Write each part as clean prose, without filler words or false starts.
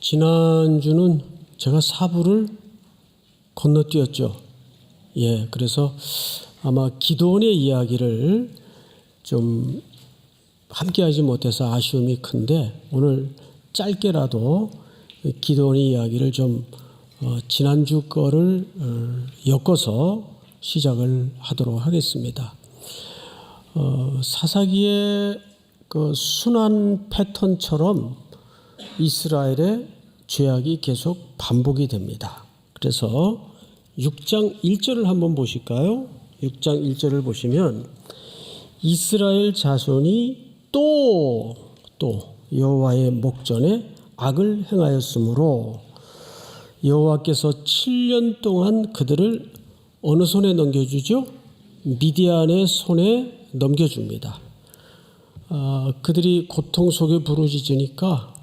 지난주는 제가 사부를 건너뛰었죠. 그래서 아마 기도원의 이야기를 좀 함께 하지 못해서 아쉬움이 큰데, 오늘 짧게라도 기도원의 이야기를 좀 지난주 거를 엮어서 시작을 하도록 하겠습니다. 사사기의 그 순환 패턴처럼 이스라엘의 죄악이 계속 반복이 됩니다. 그래서 6장 1절을 한번 보실까요? 6장 1절을 보시면 이스라엘 자손이 또 여호와의 목전에 악을 행하였으므로 여호와께서 7년 동안 그들을 어느 손에 넘겨주죠? 미디안의 손에 넘겨줍니다. 그들이 고통 속에 부르짖으니까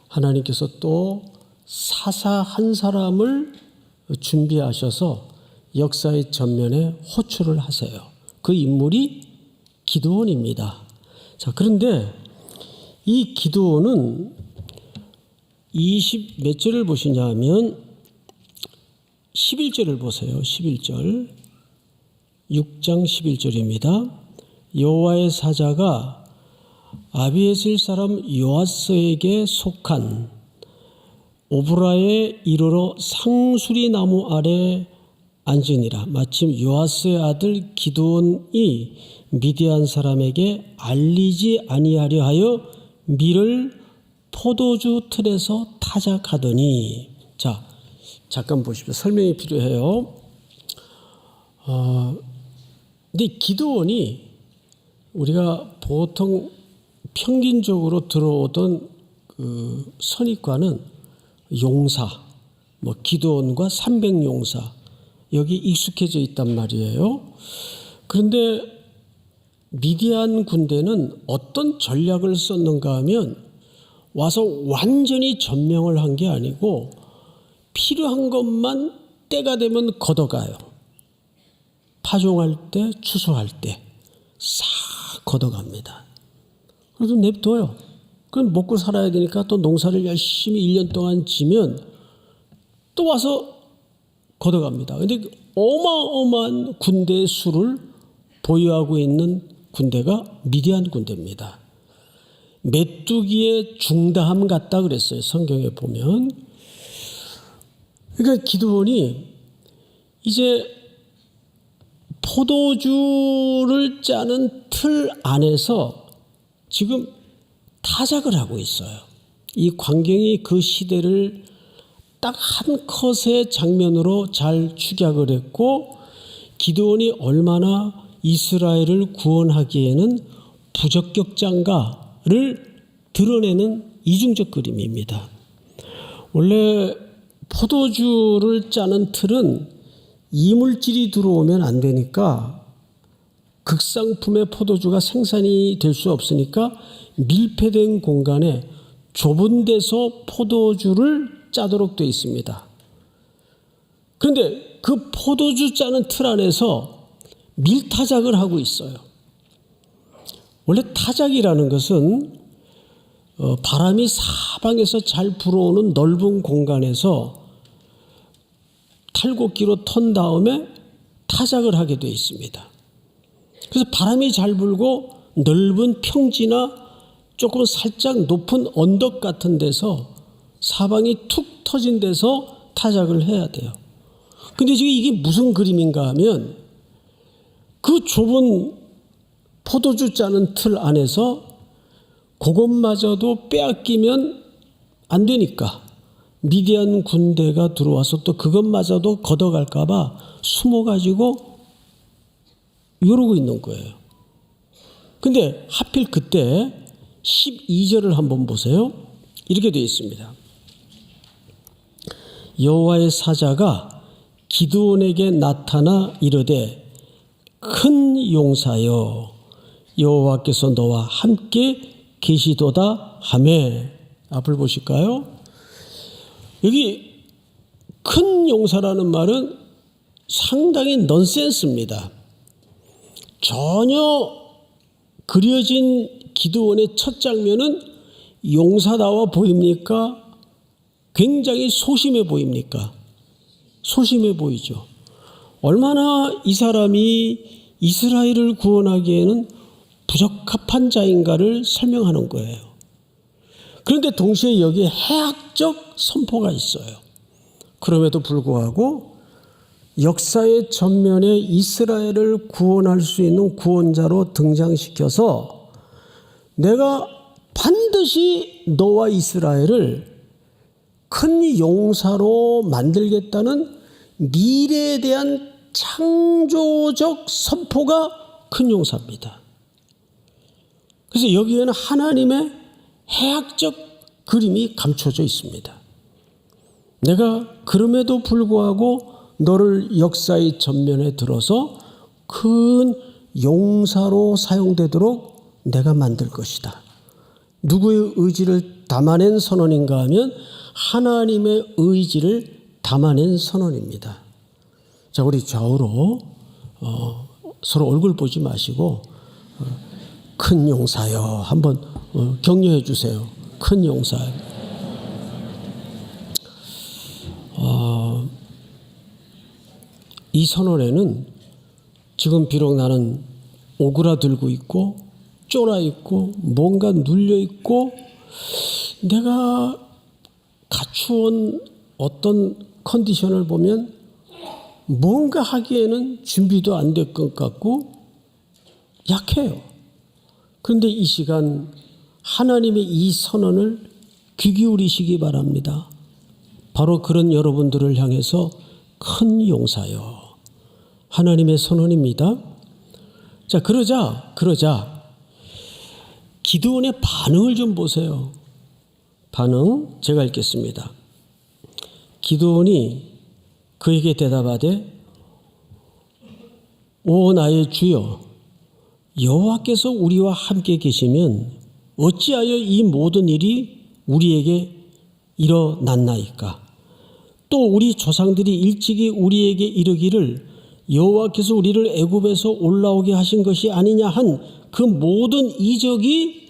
하나님께서 또 사사 한 사람을 준비하셔서 역사의 전면에 호출을 하세요. 그 인물이 기드온입니다. 자, 그런데 이 기드온은 20몇 절을 보시냐 하면 11절을 보세요. 11절. 6장 11절입니다. 여호와의 사자가 아비에셀 사람 요아스에게 속한 오브라에 이르러 상수리 나무 아래 앉으니라. 마침 요아스의 아들 기드온이 미디안 사람에게 알리지 아니하려 하여 밀을 포도주 틀에서 타작하더니. 자, 잠깐 보십시오. 설명이 필요해요. 근데 기드온이 우리가 보통 평균적으로 들어오던 그 선입관은 용사, 기드온과 300용사, 여기 익숙해져 있단 말이에요. 그런데 미디안 군대는 어떤 전략을 썼는가 하면 와서 완전히 점령을 한 게 아니고 필요한 것만 때가 되면 걷어가요. 파종할 때, 추수할 때 싹 걷어갑니다. 그래서 냅둬요. 그럼 먹고 살아야 되니까 또 농사를 열심히 1년 동안 지면 또 와서 걷어갑니다. 그런데 어마어마한 군대의 수를 보유하고 있는 군대가 미디안 군대입니다. 메뚜기의 중다함 같다 그랬어요. 성경에 보면. 그러니까 기드온이 이제 포도주를 짜는 틀 안에서 지금 타작을 하고 있어요. 이 광경이 그 시대를 딱 한 컷의 장면으로 잘 축약을 했고, 기드온이 얼마나 이스라엘을 구원하기에는 부적격자인가를 드러내는 이중적 그림입니다. 원래 포도주를 짜는 틀은 이물질이 들어오면 안 되니까, 극상품의 포도주가 생산이 될 수 없으니까 밀폐된 공간에 좁은 데서 포도주를 짜도록 되어 있습니다. 그런데 그 포도주 짜는 틀 안에서 밀타작을 하고 있어요. 원래 타작이라는 것은 바람이 사방에서 잘 불어오는 넓은 공간에서 탈곡기로 턴 다음에 타작을 하게 되어 있습니다. 그래서 바람이 잘 불고 넓은 평지나 조금 살짝 높은 언덕 같은 데서 사방이 툭 터진 데서 타작을 해야 돼요. 근데 지금 이게 무슨 그림인가 하면 그 좁은 포도주 짜는 틀 안에서 그것마저도 빼앗기면 안 되니까 미디안 군대가 들어와서 또 그것마저도 걷어갈까 봐 숨어가지고 이러고 있는 거예요. 근데 하필 그때 12절을 한번 보세요. 이렇게 되어 있습니다. 여호와의 사자가 기드온에게 나타나 이르되 큰 용사여 여호와께서 너와 함께 계시도다 하매. 앞을 보실까요? 여기 큰 용사라는 말은 상당히 넌센스입니다. 전혀 그려진 기드온의 첫 장면은 용사다워 보입니까? 굉장히 소심해 보입니까? 소심해 보이죠. 얼마나 이 사람이 이스라엘을 구원하기에는 부적합한 자인가를 설명하는 거예요. 그런데 동시에 여기에 해학적 선포가 있어요. 그럼에도 불구하고 역사의 전면에 이스라엘을 구원할 수 있는 구원자로 등장시켜서 내가 반드시 너와 이스라엘을 큰 용사로 만들겠다는 미래에 대한 창조적 선포가 큰 용사입니다. 그래서 여기에는 하나님의 해학적 그림이 감춰져 있습니다. 내가 그럼에도 불구하고 너를 역사의 전면에 들어서 큰 용사로 사용되도록 내가 만들 것이다. 누구의 의지를 담아낸 선언인가 하면 하나님의 의지를 담아낸 선언입니다. 자, 우리 좌우로 서로 얼굴 보지 마시고 큰 용사여 한번 격려해 주세요. 큰 용사여. 이 선언에는 지금 비록 나는 오그라들고 있고 쫄아 있고 뭔가 눌려 있고 내가 갖추온 어떤 컨디션을 보면 뭔가 하기에는 준비도 안 될 것 같고 약해요. 그런데 이 시간 하나님의 이 선언을 귀 기울이시기 바랍니다. 바로 그런 여러분들을 향해서 큰 용사여. 하나님의 선언입니다. 자, 그러자 기드온의 반응을 좀 보세요. 반응 제가 읽겠습니다. 기드온이 그에게 대답하되 오 나의 주여 여호와께서 우리와 함께 계시면 어찌하여 이 모든 일이 우리에게 일어났나이까. 또 우리 조상들이 일찍이 우리에게 이르기를 여호와께서 우리를 애굽에서 올라오게 하신 것이 아니냐 한 그 모든 이적이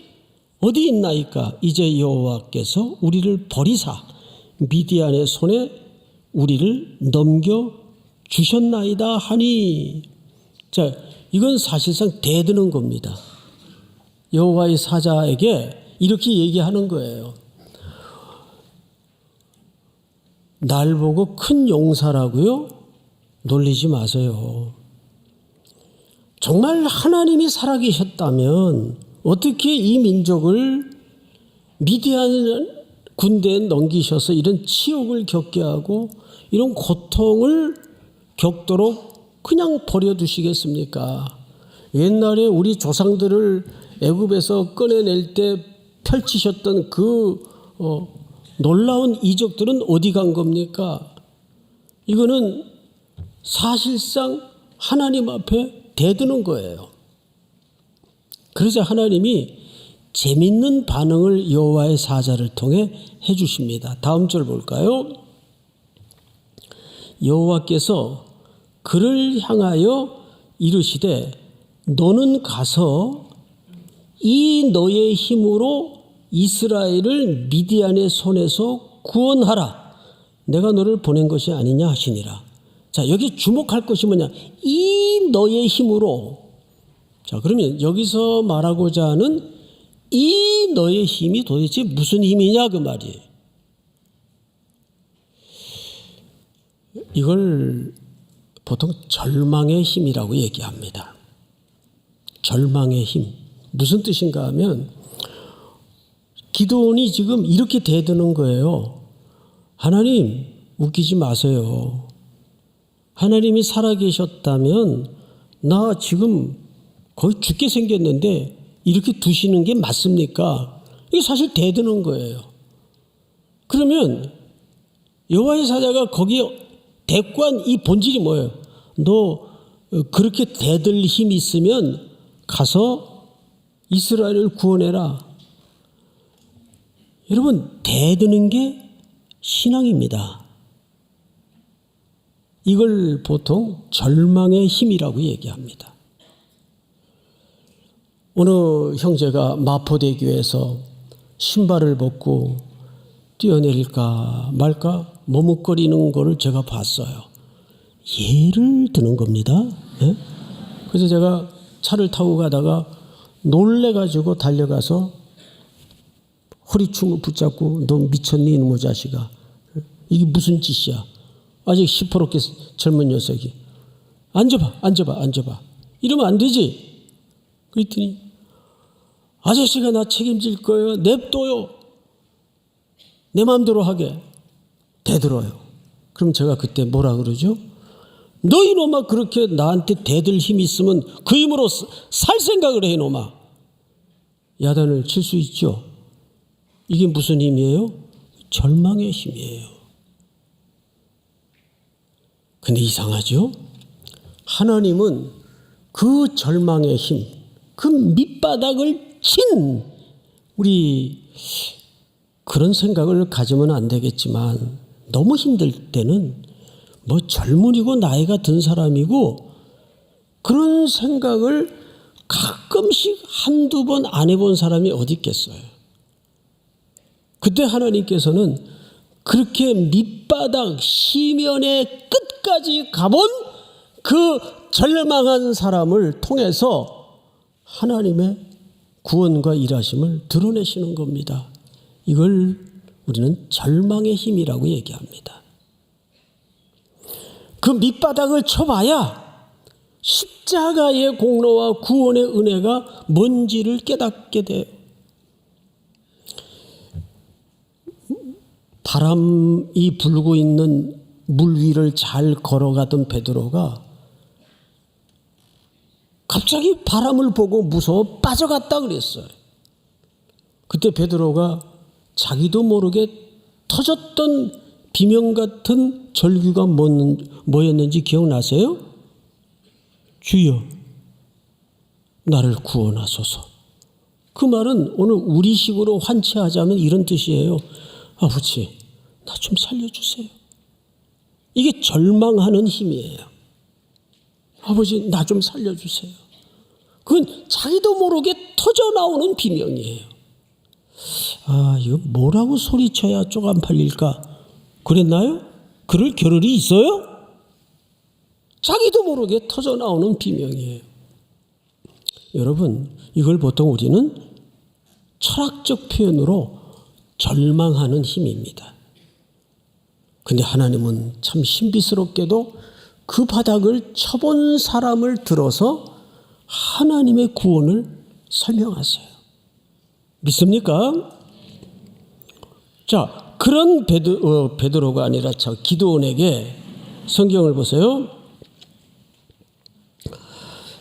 어디 있나이까. 이제 여호와께서 우리를 버리사 미디안의 손에 우리를 넘겨 주셨나이다 하니. 자, 이건 사실상 대드는 겁니다. 여호와의 사자에게 이렇게 얘기하는 거예요. 날 보고 큰 용사라고요? 놀리지 마세요. 정말 하나님이 살아계셨다면 어떻게 이 민족을 미디안 군대에 넘기셔서 이런 치욕을 겪게 하고 이런 고통을 겪도록 그냥 버려두시겠습니까? 옛날에 우리 조상들을 애굽에서 꺼내낼 때 펼치셨던 그 놀라운 이적들은 어디 간 겁니까? 이거는 사실상 하나님 앞에 대드는 거예요. 그러자 하나님이 재밌는 반응을 여호와의 사자를 통해 해 주십니다. 다음 절 볼까요? 여호와께서 그를 향하여 이르시되 너는 가서 이 너의 힘으로 이스라엘을 미디안의 손에서 구원하라. 내가 너를 보낸 것이 아니냐 하시니라. 자, 여기 주목할 것이 뭐냐? 이 너의 힘으로. 자, 그러면 여기서 말하고자 하는 이 너의 힘이 도대체 무슨 힘이냐 그 말이에요. 이걸 보통 절망의 힘이라고 얘기합니다. 절망의 힘. 무슨 뜻인가 하면 기드온이 지금 이렇게 대드는 거예요. 하나님 웃기지 마세요. 하나님이 살아계셨다면 나 지금 거의 죽게 생겼는데 이렇게 두시는 게 맞습니까? 이게 사실 대드는 거예요. 그러면 여호와의 사자가 거기에 대꾸한 이 본질이 뭐예요? 너 그렇게 대들 힘이 있으면 가서 이스라엘을 구원해라. 여러분, 대드는 게 신앙입니다. 이걸 보통 절망의 힘이라고 얘기합니다. 어느 형제가 마포대교에서 신발을 벗고 뛰어내릴까 말까 머뭇거리는 거를 제가 봤어요. 예를 드는 겁니다. 예? 그래서 제가 차를 타고 가다가 놀래가지고 달려가서 허리춤을 붙잡고 너 미쳤니 이놈의 자식아. 이게 무슨 짓이야. 아직 시퍼렇게 젊은 녀석이. 앉아봐. 이러면 안 되지. 그랬더니 아저씨가 나 책임질 거예요. 냅둬요. 내 마음대로 하게. 대들어요. 그럼 제가 그때 뭐라 그러죠? 너 이놈아 그렇게 나한테 대들 힘 있으면 그 힘으로 살 생각을 해 이놈아. 야단을 칠 수 있죠. 이게 무슨 힘이에요? 절망의 힘이에요. 근데 이상하죠? 하나님은 그 절망의 힘, 그 밑바닥을 친 우리 그런 생각을 가지면 안 되겠지만 너무 힘들 때는 뭐 젊은이고 나이가 든 사람이고 그런 생각을 가끔씩 한두 번 안 해본 사람이 어디 있겠어요. 그때 하나님께서는 그렇게 밑바닥 시면의 끝까지 가본 그 절망한 사람을 통해서 하나님의 구원과 일하심을 드러내시는 겁니다. 이걸 우리는 절망의 힘이라고 얘기합니다. 그 밑바닥을 쳐봐야 십자가의 공로와 구원의 은혜가 뭔지를 깨닫게 돼요. 바람이 불고 있는 물 위를 잘 걸어가던 베드로가 갑자기 바람을 보고 무서워 빠져갔다 그랬어요. 그때 베드로가 자기도 모르게 터졌던 비명 같은 절규가 뭐였는지 기억나세요? 주여 나를 구원하소서. 그 말은 오늘 우리식으로 환치하자면 이런 뜻이에요. 아버지 나 좀 살려주세요. 이게 절망하는 힘이에요. 아버지 나 좀 살려주세요. 그건 자기도 모르게 터져나오는 비명이에요. 아 이거 뭐라고 소리쳐야 쪽 안 팔릴까 그랬나요? 그럴 겨를이 있어요? 자기도 모르게 터져나오는 비명이에요. 여러분 이걸 보통 우리는 철학적 표현으로 절망하는 힘입니다. 근데 하나님은 참 신비스럽게도 그 바닥을 쳐본 사람을 들어서 하나님의 구원을 설명하세요. 믿습니까? 자, 그런 베드로가 아니라 기드온에게 성경을 보세요.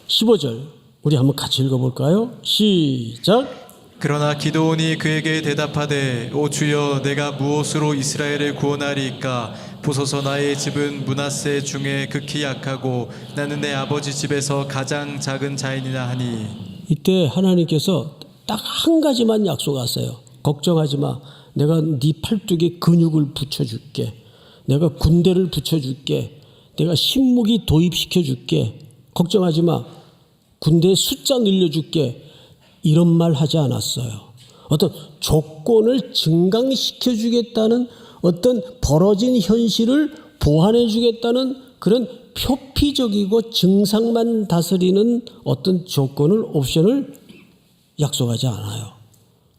15절 우리 한번 같이 읽어볼까요? 시작. 그러나 기드온이 그에게 대답하되 오 주여 내가 무엇으로 이스라엘을 구원하리이까 보소서 나의 집은 므낫세 중에 극히 약하고 나는 내 아버지 집에서 가장 작은 자이니라 하니. 이때 하나님께서 딱 한 가지만 약속하세요. 걱정하지 마. 내가 네 팔뚝에 근육을 붙여줄게. 내가 군대를 붙여줄게. 내가 신무기 도입시켜줄게. 걱정하지 마. 군대 숫자 늘려줄게. 이런 말 하지 않았어요. 어떤 조건을 증강시켜주겠다는 어떤 벌어진 현실을 보완해주겠다는 그런 표피적이고 증상만 다스리는 어떤 조건을 옵션을 약속하지 않아요.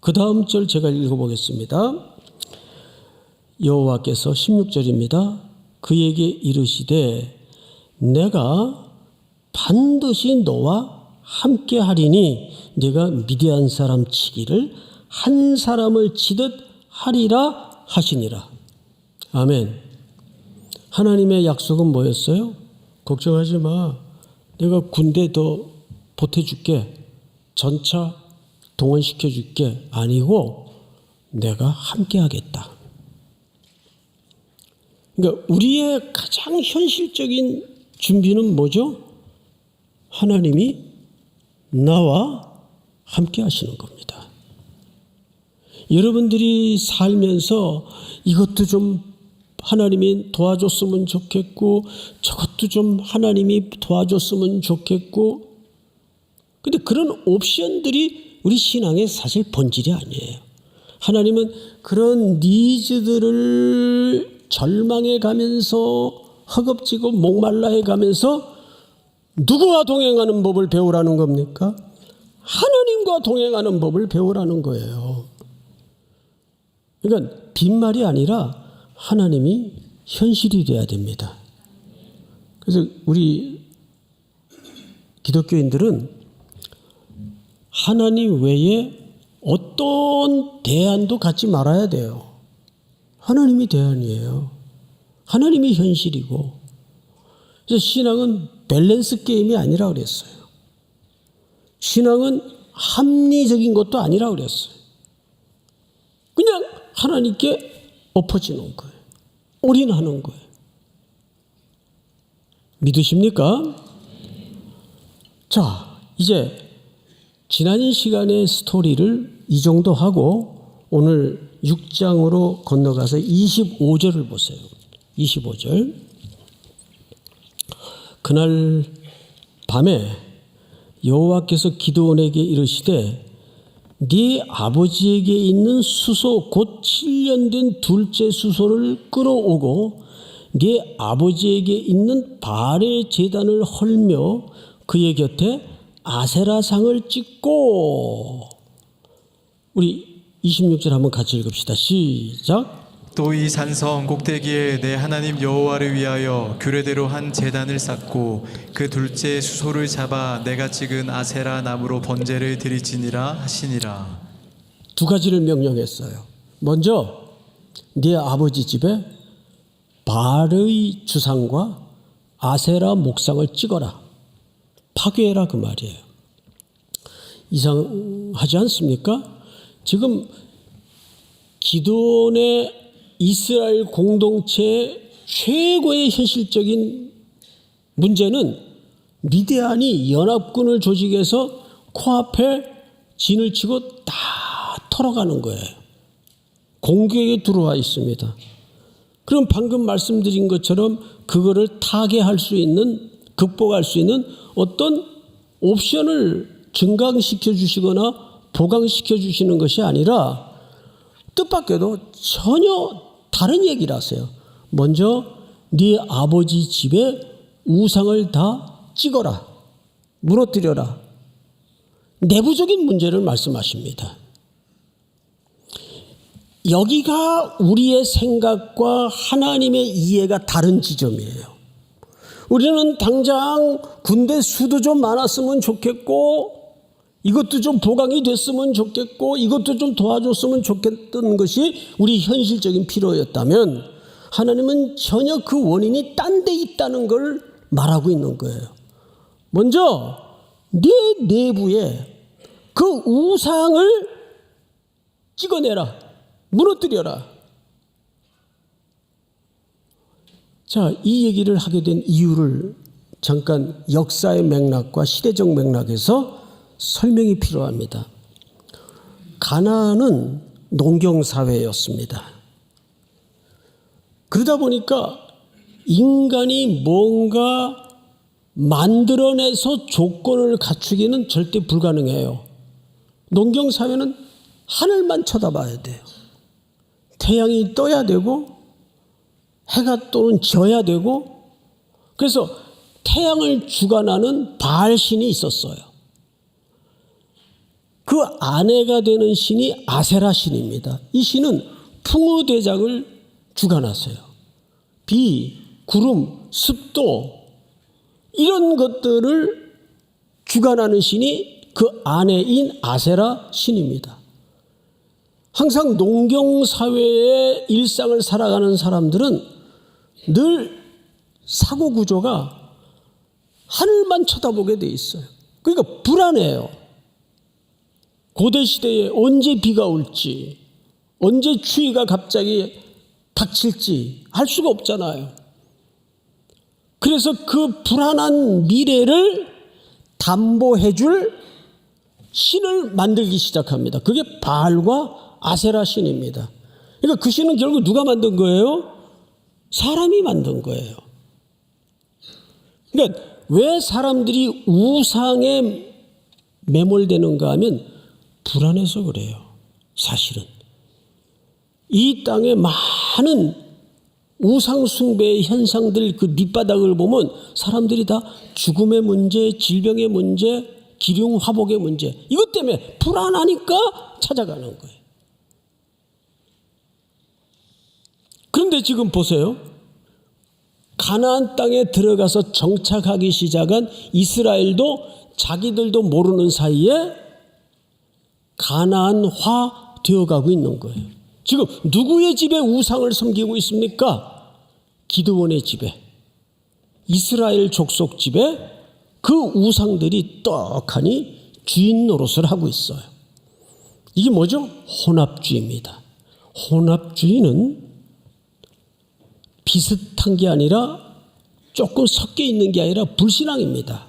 그 다음 절 제가 읽어보겠습니다. 여호와께서 16절입니다. 그에게 이르시되 내가 반드시 너와 함께 하리니 네가 미디안 사람 치기를 한 사람을 치듯 하리라 하시니라. 아멘. 하나님의 약속은 뭐였어요? 걱정하지 마. 내가 군대 더 보태줄게. 전차 동원시켜줄게. 아니고 내가 함께 하겠다. 그러니까 우리의 가장 현실적인 준비는 뭐죠? 하나님이 나와 함께 하시는 겁니다. 여러분들이 살면서 이것도 좀 하나님이 도와줬으면 좋겠고 저것도 좀 하나님이 도와줬으면 좋겠고 근데 그런 옵션들이 우리 신앙의 사실 본질이 아니에요. 하나님은 그런 니즈들을 절망해 가면서 허겁지겁 목말라해 가면서 누구와 동행하는 법을 배우라는 겁니까? 하나님과 동행하는 법을 배우라는 거예요. 그러니까 빈말이 아니라 하나님이 현실이 돼야 됩니다. 그래서 우리 기독교인들은 하나님 외에 어떤 대안도 갖지 말아야 돼요. 하나님이 대안이에요. 하나님이 현실이고. 그래서 신앙은 밸런스 게임이 아니라 그랬어요. 신앙은 합리적인 것도 아니라 그랬어요. 그냥 하나님께 엎어지는 거예요. 올인하는 거예요. 믿으십니까? 자, 이제 지난 시간의 스토리를 이 정도 하고 오늘 6장으로 건너가서 25절을 보세요. 25절. 그날 밤에 여호와께서 기드온에게 이르시되 네 아버지에게 있는 수소 곧 7년 된 둘째 수소를 끌어오고 네 아버지에게 있는 바알의 제단을 헐며 그의 곁에 아세라상을 찍고. 우리 26절 한번 같이 읽읍시다. 시작. 또 이 산성 꼭대기에 내 하나님 여호와를 위하여 규례대로 한 제단을 쌓고 그 둘째 수소를 잡아 내가 찍은 아세라 나무로 번제를 드리지니라 하시니라. 두 가지를 명령했어요. 먼저 네 아버지 집에 바알의 주상과 아세라 목상을 찍어라. 파괴해라 그 말이에요. 이상하지 않습니까? 지금 기드온의 이스라엘 공동체의 최고의 현실적인 문제는 미디안이 연합군을 조직해서 코앞에 진을 치고 다 털어가는 거예요. 공격에 들어와 있습니다. 그럼 방금 말씀드린 것처럼 그거를 타개할 수 있는, 극복할 수 있는 어떤 옵션을 증강시켜 주시거나 보강시켜 주시는 것이 아니라 뜻밖에도 전혀 다른 얘기를 하세요. 먼저 네 아버지 집에 우상을 다 찍어라. 무너뜨려라. 내부적인 문제를 말씀하십니다. 여기가 우리의 생각과 하나님의 이해가 다른 지점이에요. 우리는 당장 군대 수도 좀 많았으면 좋겠고 이것도 좀 보강이 됐으면 좋겠고 이것도 좀 도와줬으면 좋겠던 것이 우리 현실적인 필요였다면 하나님은 전혀 그 원인이 딴 데 있다는 걸 말하고 있는 거예요. 먼저 네 내부에 그 우상을 찍어내라. 무너뜨려라. 자, 이 얘기를 하게 된 이유를 잠깐 역사의 맥락과 시대적 맥락에서 설명이 필요합니다. 가나안은 농경사회였습니다. 그러다 보니까 인간이 뭔가 만들어내서 조건을 갖추기는 절대 불가능해요. 농경사회는 하늘만 쳐다봐야 돼요. 태양이 떠야 되고 해가 또는 져야 되고 그래서 태양을 주관하는 바알 신이 있었어요. 그 아내가 되는 신이 아세라 신입니다. 이 신은 풍우대장을 주관하세요. 비, 구름, 습도 이런 것들을 주관하는 신이 그 아내인 아세라 신입니다. 항상 농경사회의 일상을 살아가는 사람들은 늘 사고 구조가 하늘만 쳐다보게 돼 있어요. 그러니까 불안해요. 고대시대에 언제 비가 올지, 언제 추위가 갑자기 닥칠지 알 수가 없잖아요. 그래서 그 불안한 미래를 담보해 줄 신을 만들기 시작합니다. 그게 바알과 아세라 신입니다. 그러니까 그 신은 결국 누가 만든 거예요? 사람이 만든 거예요. 그러니까 왜 사람들이 우상에 매몰되는가 하면 불안해서 그래요. 사실은. 이 땅에 많은 우상숭배의 현상들 그 밑바닥을 보면 사람들이 다 죽음의 문제, 질병의 문제, 기륭화복의 문제, 이것 때문에 불안하니까 찾아가는 거예요. 그런데 지금 보세요. 가나안 땅에 들어가서 정착하기 시작한 이스라엘도 자기들도 모르는 사이에 가나안화 되어가고 있는 거예요. 지금 누구의 집에 우상을 섬기고 있습니까? 기드온의 집에, 이스라엘 족속 집에 그 우상들이 떡하니 주인 노릇을 하고 있어요. 이게 뭐죠? 혼합주의입니다. 혼합주의는 비슷한 게 아니라 조금 섞여 있는 게 아니라 불신앙입니다.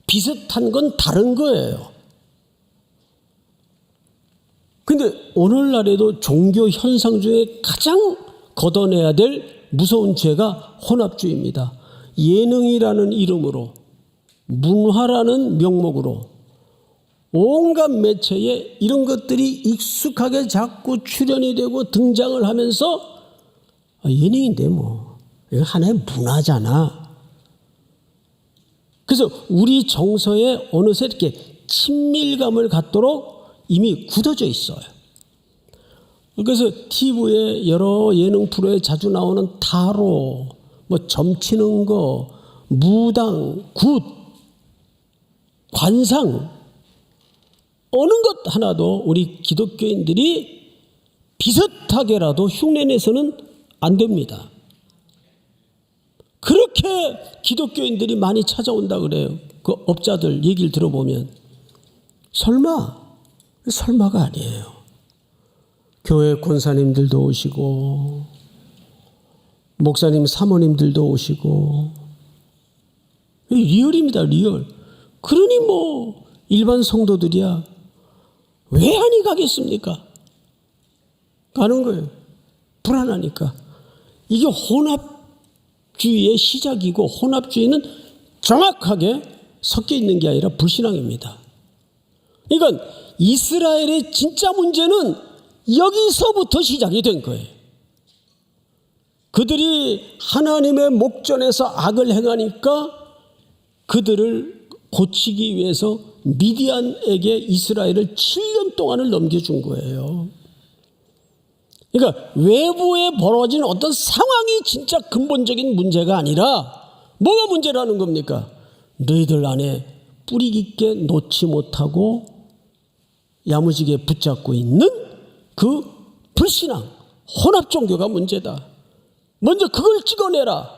비슷한 건 다른 거예요. 근데 오늘날에도 종교 현상 중에 가장 걷어내야 될 무서운 죄가 혼합주의입니다. 예능이라는 이름으로, 문화라는 명목으로 온갖 매체에 이런 것들이 익숙하게 자꾸 출연이 되고 등장을 하면서 예능인데 뭐 이거 하나의 문화잖아. 그래서 우리 정서에 어느새 이렇게 친밀감을 갖도록 이미 굳어져 있어요. 그래서 TV에 여러 예능 프로에 자주 나오는 타로, 뭐 점치는 거, 무당, 굿, 관상, 어느 것 하나도 우리 기독교인들이 비슷하게라도 흉내내서는 안 됩니다. 그렇게 기독교인들이 많이 찾아온다 그래요. 그 업자들 얘기를 들어보면. 설마가 아니에요. 교회 권사님들도 오시고 목사님 사모님들도 오시고 리얼입니다. 리얼. 그러니 뭐 일반 성도들이야 왜 안이 가겠습니까? 가는 거예요. 불안하니까. 이게 혼합주의의 시작이고 혼합주의는 정확하게 섞여 있는 게 아니라 불신앙입니다. 그러니까 이스라엘의 진짜 문제는 여기서부터 시작이 된 거예요. 그들이 하나님의 목전에서 악을 행하니까 그들을 고치기 위해서 미디안에게 이스라엘을 7년 동안을 넘겨준 거예요. 그러니까 외부에 벌어진 어떤 상황이 진짜 근본적인 문제가 아니라 뭐가 문제라는 겁니까? 너희들 안에 뿌리 깊게 놓지 못하고 야무지게 붙잡고 있는 그 불신앙, 혼합 종교가 문제다. 먼저 그걸 찍어내라.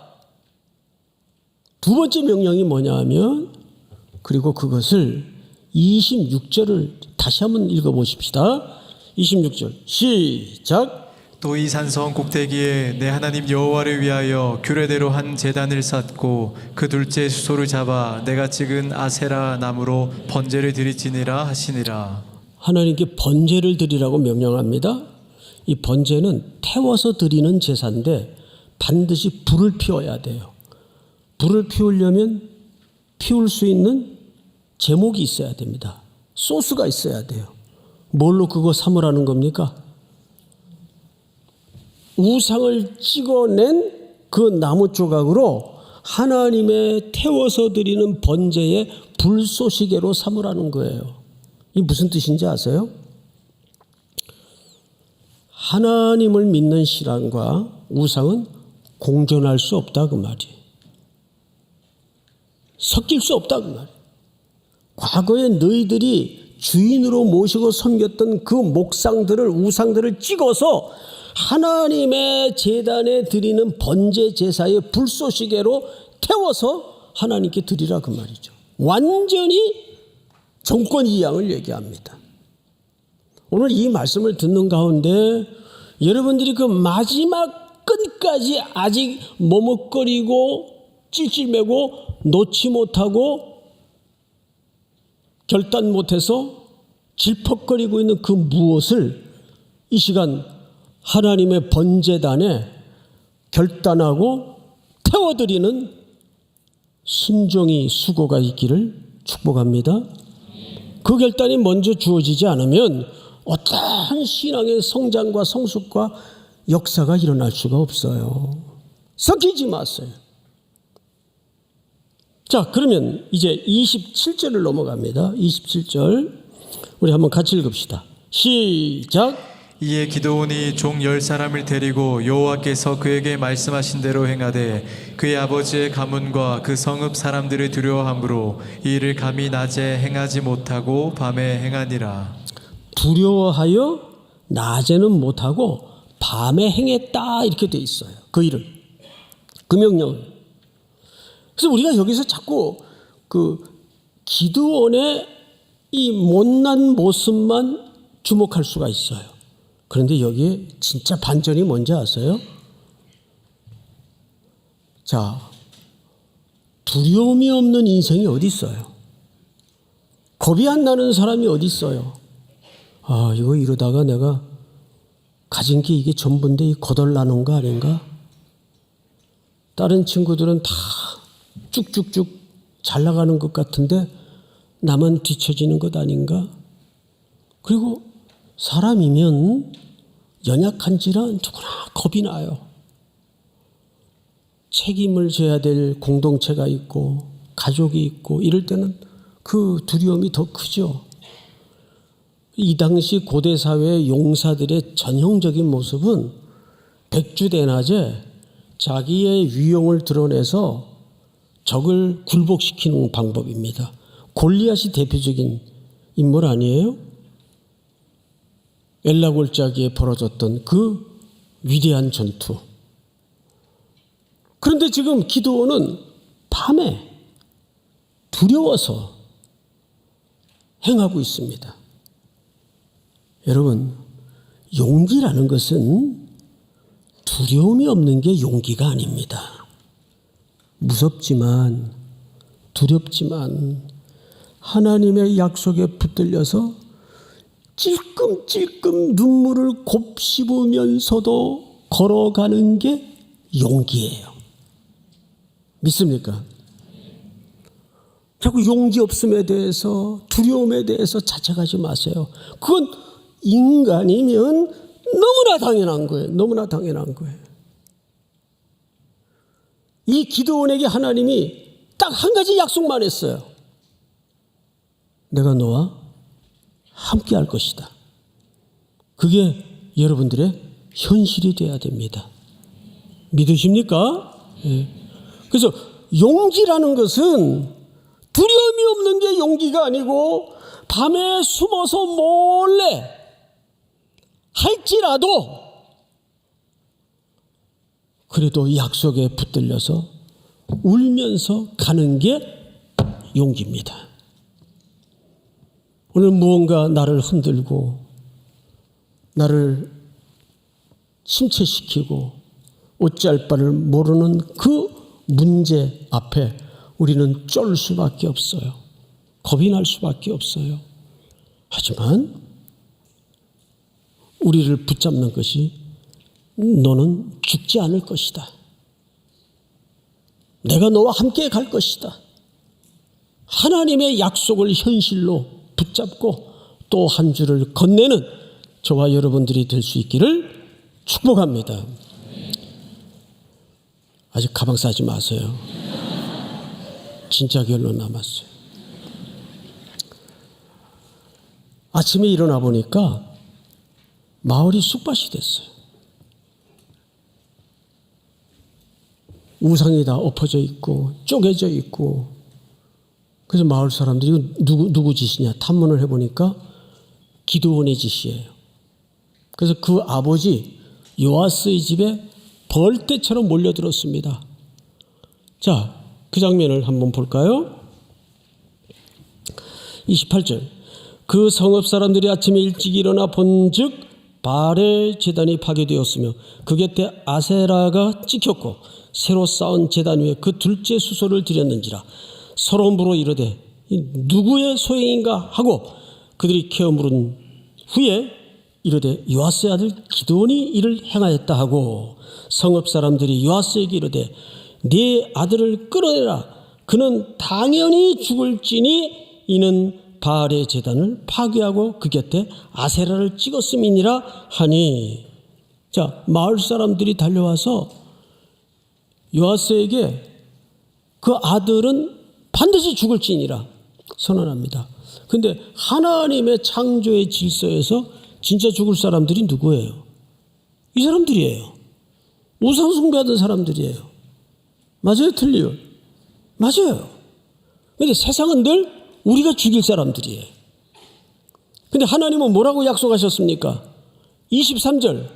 두 번째 명령이 뭐냐 하면, 그리고 그것을 26절을 다시 한번 읽어보십시다. 26절 시작. 또 이 산성 꼭대기에 내 하나님 여호와를 위하여 규례대로 한 제단을 쌓고 그 둘째 수소를 잡아 내가 찍은 아세라 나무로 번제를 드리지니라 하시니라. 하나님께 번제를 드리라고 명령합니다. 이 번제는 태워서 드리는 제사인데 반드시 불을 피워야 돼요. 불을 피우려면 피울 수 있는 제목이 있어야 됩니다. 소스가 있어야 돼요. 뭘로 그거 삼으라는 겁니까? 우상을 찍어낸 그 나무 조각으로 하나님의 태워서 드리는 번제의 불쏘시개로 삼으라는 거예요. 이 무슨 뜻인지 아세요? 하나님을 믿는 신앙과 우상은 공존할 수 없다 그 말이에요. 섞일 수 없다 그 말이에요. 과거에 너희들이 주인으로 모시고 섬겼던 그 목상들을, 우상들을 찍어서 하나님의 제단에 드리는 번제 제사의 불쏘시개로 태워서 하나님께 드리라 그 말이죠. 완전히 정권 이양을 얘기합니다. 오늘 이 말씀을 듣는 가운데 여러분들이 그 마지막 끈까지 아직 머뭇거리고 찔찔매고 놓지 못하고 결단 못해서 질퍽거리고 있는 그 무엇을 이 시간 하나님의 번제단에 결단하고 태워드리는 심정이 수고가 있기를 축복합니다. 그 결단이 먼저 주어지지 않으면 어떠한 신앙의 성장과 성숙과 역사가 일어날 수가 없어요. 섞이지 마세요. 자, 그러면 이제 27절을 넘어갑니다. 27절 우리 한번 같이 읽읍시다. 시작. 이에 기드온이 종 10사람을 데리고 여호와께서 그에게 말씀하신 대로 행하되 그의 아버지의 가문과 그 성읍 사람들을 두려워함으로 이 일을 감히 낮에 행하지 못하고 밤에 행하니라. 두려워하여 낮에는 못하고 밤에 행했다 이렇게 돼 있어요. 그 일을, 그 명령을. 그래서 우리가 여기서 자꾸 그 기드온의 이 못난 모습만 주목할 수가 있어요. 그런데 여기에 진짜 반전이 뭔지 아세요? 자, 두려움이 없는 인생이 어디 있어요? 겁이 안 나는 사람이 어디 있어요? 아, 이거 이러다가 내가 가진 게 이게 전부인데 이 거덜나는 거 아닌가? 다른 친구들은 다 쭉쭉쭉 잘 나가는 것 같은데 나만 뒤처지는 것 아닌가? 그리고 사람이면 연약한지라 누구나 겁이 나요. 책임을 져야 될 공동체가 있고 가족이 있고 이럴 때는 그 두려움이 더 크죠. 이 당시 고대 사회의 용사들의 전형적인 모습은 백주대낮에 자기의 위용을 드러내서 적을 굴복시키는 방법입니다. 골리앗이 대표적인 인물 아니에요? 엘라 골짜기에 벌어졌던 그 위대한 전투. 그런데 지금 기드온은 밤에 두려워서 행하고 있습니다. 여러분, 용기라는 것은 두려움이 없는 게 용기가 아닙니다. 무섭지만 두렵지만 하나님의 약속에 붙들려서 찔끔찔끔 눈물을 곱씹으면서도 걸어가는 게 용기예요. 믿습니까? 자꾸 용기 없음에 대해서 두려움에 대해서 자책하지 마세요. 그건 인간이면 너무나 당연한 거예요. 너무나 당연한 거예요. 이 기드온에게 하나님이 딱 한 가지 약속만 했어요. 내가 너와 함께 할 것이다. 그게 여러분들의 현실이 돼야 됩니다. 믿으십니까? 네. 그래서 용기라는 것은 두려움이 없는 게 용기가 아니고 밤에 숨어서 몰래 할지라도 그래도 약속에 붙들려서 울면서 가는 게 용기입니다. 오늘 무언가 나를 흔들고 나를 침체시키고 어찌할 바를 모르는 그 문제 앞에 우리는 쫄 수밖에 없어요. 겁이 날 수밖에 없어요. 하지만 우리를 붙잡는 것이 너는 죽지 않을 것이다. 내가 너와 함께 갈 것이다. 하나님의 약속을 현실로 붙잡고 또 한 줄을 건네는 저와 여러분들이 될 수 있기를 축복합니다. 아직 가방 싸지 마세요. 진짜 결론 남았어요. 아침에 일어나 보니까 마을이 쑥밭이 됐어요. 우상이 다 엎어져 있고 쪼개져 있고. 그래서 마을 사람들이 누구 짓이냐 탐문을 해보니까 기드온의 짓이에요. 그래서 그 아버지 요아스의 집에 벌떼처럼 몰려들었습니다. 자, 그 장면을 한번 볼까요? 28절. 그 성읍 사람들이 아침에 일찍 일어나 본즉 발의 제단이 파괴되었으며 그 곁에 아세라가 찍혔고 새로 쌓은 제단 위에 그 둘째 수소를 드렸는지라. 서로 물어 이르되 누구의 소행인가 하고 그들이 케어 물은 후에 이르되 요아스의 아들 기드온이 이를 행하였다 하고 성읍 사람들이 요아스에게 이르되 네 아들을 끌어내라. 그는 당연히 죽을지니 이는 바알의 제단을 파괴하고 그 곁에 아세라를 찍었음이니라 하니. 자, 마을 사람들이 달려와서 요아스에게 그 아들은 반드시 죽을지니라 선언합니다. 근데 하나님의 창조의 질서에서 진짜 죽을 사람들이 누구예요? 이 사람들이에요. 우상 숭배하던 사람들이에요. 맞아요? 틀려요? 맞아요. 근데 세상은 늘 우리가 죽일 사람들이에요. 근데 하나님은 뭐라고 약속하셨습니까? 23절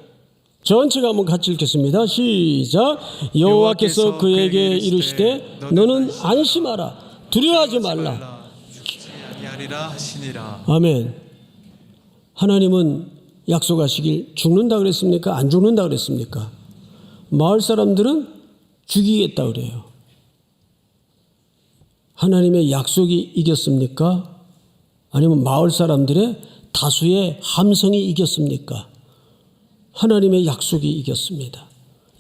전체가 한번 같이 읽겠습니다. 시작. 여호와께서 그에게 이르시되 너는 안심하라. 두려워하지 말라. 죽지 아니하리라 하시니라. 아멘. 하나님은 약속하시길 죽는다 그랬습니까? 안 죽는다 그랬습니까? 마을 사람들은 죽이겠다 그래요. 하나님의 약속이 이겼습니까? 아니면 마을 사람들의 다수의 함성이 이겼습니까? 하나님의 약속이 이겼습니다.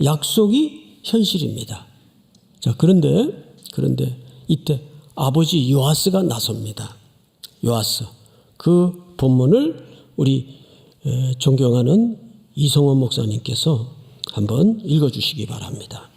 약속이 현실입니다. 자, 그런데 이때 아버지 요아스가 나섭니다. 요아스. 그 본문을 우리 존경하는 이성원 목사님께서 한번 읽어주시기 바랍니다.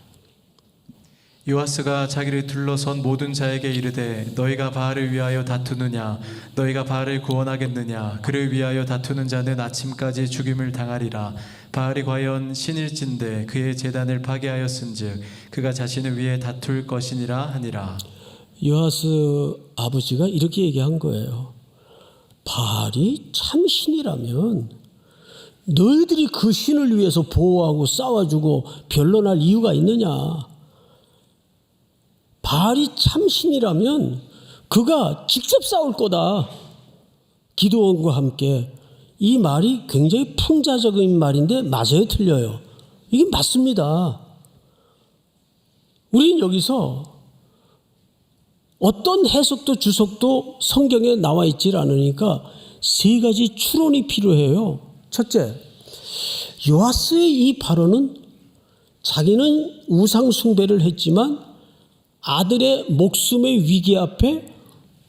요아스가 자기를 둘러선 모든 자에게 이르되 너희가 바알을 위하여 다투느냐 너희가 바알을 구원하겠느냐 그를 위하여 다투는 자는 아침까지 죽임을 당하리라. 바알이 과연 신일진데 그의 제단을 파괴하였은즉 그가 자신을 위해 다툴 것이니라 하니라. 요아스 아버지가 이렇게 얘기한 거예요. 바알이 참 신이라면 너희들이 그 신을 위해서 보호하고 싸워주고 변론할 이유가 있느냐. 바알이 참 신이라면 그가 직접 싸울 거다. 기드온과 함께. 이 말이 굉장히 풍자적인 말인데 맞아요? 틀려요? 이게 맞습니다. 우리는 여기서 어떤 해석도 주석도 성경에 나와 있질 않으니까 세 가지 추론이 필요해요. 첫째, 요아스의 이 발언은 자기는 우상 숭배를 했지만 아들의 목숨의 위기 앞에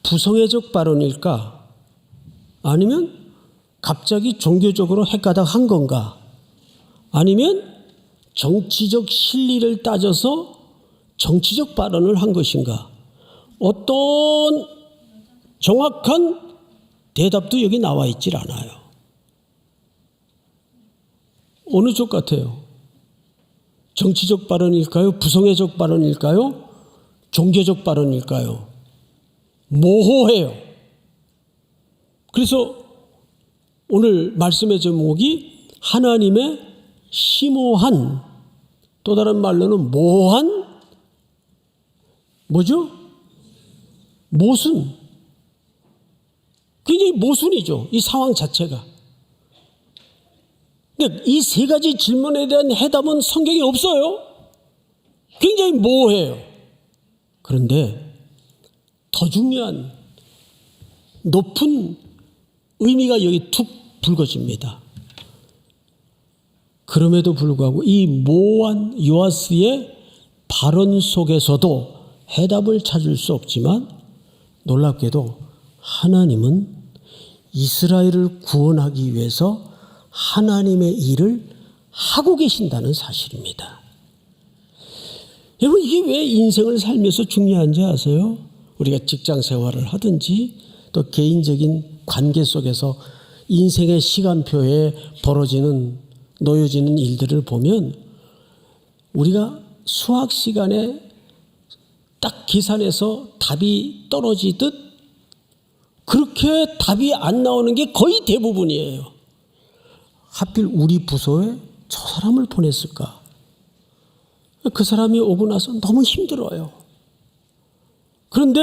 부성애적 발언일까? 아니면 갑자기 종교적으로 헷가닥한 건가? 아니면 정치적 실리를 따져서 정치적 발언을 한 것인가? 어떤 정확한 대답도 여기 나와 있질 않아요. 어느 쪽 같아요? 정치적 발언일까요? 부성애적 발언일까요? 종교적 발언일까요? 모호해요. 그래서 오늘 말씀의 제목이 하나님의 심오한, 또 다른 말로는 모호한, 뭐죠? 모순. 굉장히 모순이죠. 이 상황 자체가. 근데 이 세 가지 질문에 대한 해답은 성경에 없어요. 굉장히 모호해요. 그런데 더 중요한 높은 의미가 여기 툭 불거집니다. 그럼에도 불구하고 이 모호한 요아스의 발언 속에서도 해답을 찾을 수 없지만 놀랍게도 하나님은 이스라엘을 구원하기 위해서 하나님의 일을 하고 계신다는 사실입니다. 여러분, 이게 왜 인생을 살면서 중요한지 아세요? 우리가 직장 생활을 하든지 또 개인적인 관계 속에서 인생의 시간표에 놓여지는 일들을 보면 우리가 수학 시간에 딱 계산해서 답이 떨어지듯 그렇게 답이 안 나오는 게 거의 대부분이에요. 하필 우리 부서에 저 사람을 보냈을까? 그 사람이 오고 나서 너무 힘들어요. 그런데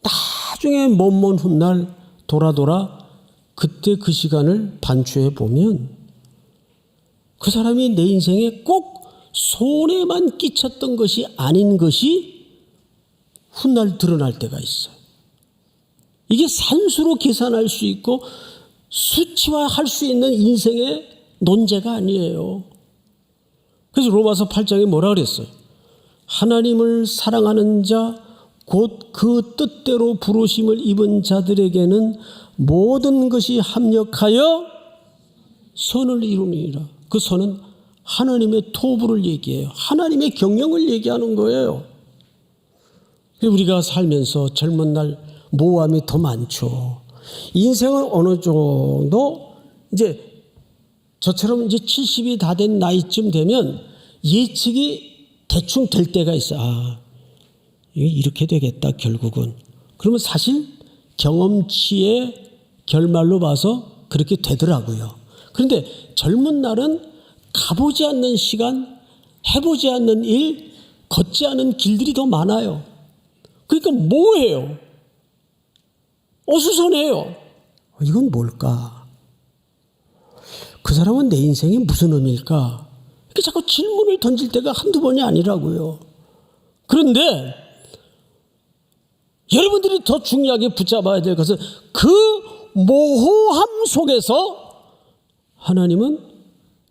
나중에 먼 훗날 돌아 그때 그 시간을 반추해 보면 그 사람이 내 인생에 꼭 손해만 끼쳤던 것이 아닌 것이 훗날 드러날 때가 있어요. 이게 산수로 계산할 수 있고 수치화할 수 있는 인생의 논제가 아니에요. 그래서 로마서 8장에 뭐라 그랬어요? 하나님을 사랑하는 자 곧 그 뜻대로 부르심을 입은 자들에게는 모든 것이 합력하여 선을 이루니라. 그 선은 하나님의 토부를 얘기해요. 하나님의 경영을 얘기하는 거예요. 우리가 살면서 젊은 날 모함이 더 많죠. 인생은 어느 정도 이제 저처럼 이제 70이 다 된 나이쯤 되면 예측이 대충 될 때가 있어. 아, 이렇게 되겠다 결국은. 그러면 사실 경험치의 결말로 봐서 그렇게 되더라고요. 그런데 젊은 날은 가보지 않는 시간, 해보지 않는 일, 걷지 않은 길들이 더 많아요. 그러니까 뭐예요? 어수선해요. 이건 뭘까? 그 사람은 내 인생이 무슨 의미일까? 이렇게 자꾸 질문을 던질 때가 한두 번이 아니라고요. 그런데 여러분들이 더 중요하게 붙잡아야 될 것은 그 모호함 속에서 하나님은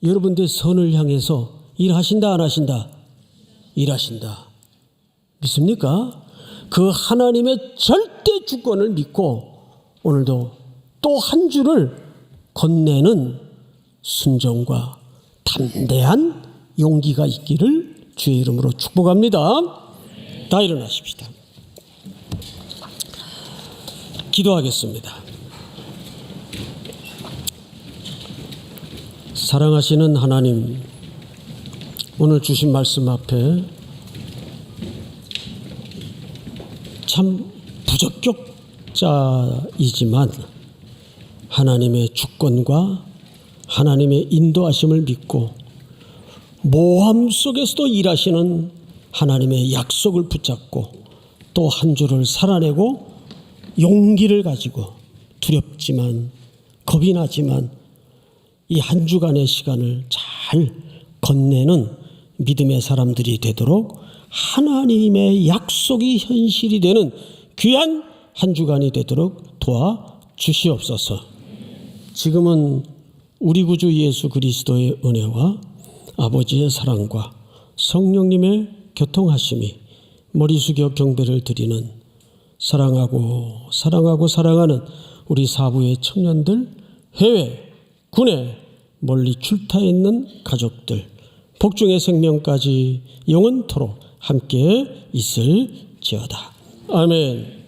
여러분들의 선을 향해서 일하신다 안 하신다? 일하신다. 믿습니까? 그 하나님의 절대 주권을 믿고 오늘도 또 한 주를 건네는 순종과 담대한 용기가 있기를 주의 이름으로 축복합니다. 다 일어나십시다. 기도하겠습니다. 사랑하시는 하나님, 오늘 주신 말씀 앞에 참 부적격자이지만 하나님의 주권과 하나님의 인도하심을 믿고 모함 속에서도 일하시는 하나님의 약속을 붙잡고 또 한 주를 살아내고 용기를 가지고 두렵지만 겁이 나지만 이 한 주간의 시간을 잘 건네는 믿음의 사람들이 되도록 하나님의 약속이 현실이 되는 귀한 한 주간이 되도록 도와주시옵소서. 지금은 우리 구주 예수 그리스도의 은혜와 아버지의 사랑과 성령님의 교통하심이 머리 숙여 경배를 드리는 사랑하고 사랑하는 우리 사부의 청년들, 해외, 군에 멀리 출타 있는 가족들, 복중의 생명까지 영원토록 함께 있을지어다. 아멘.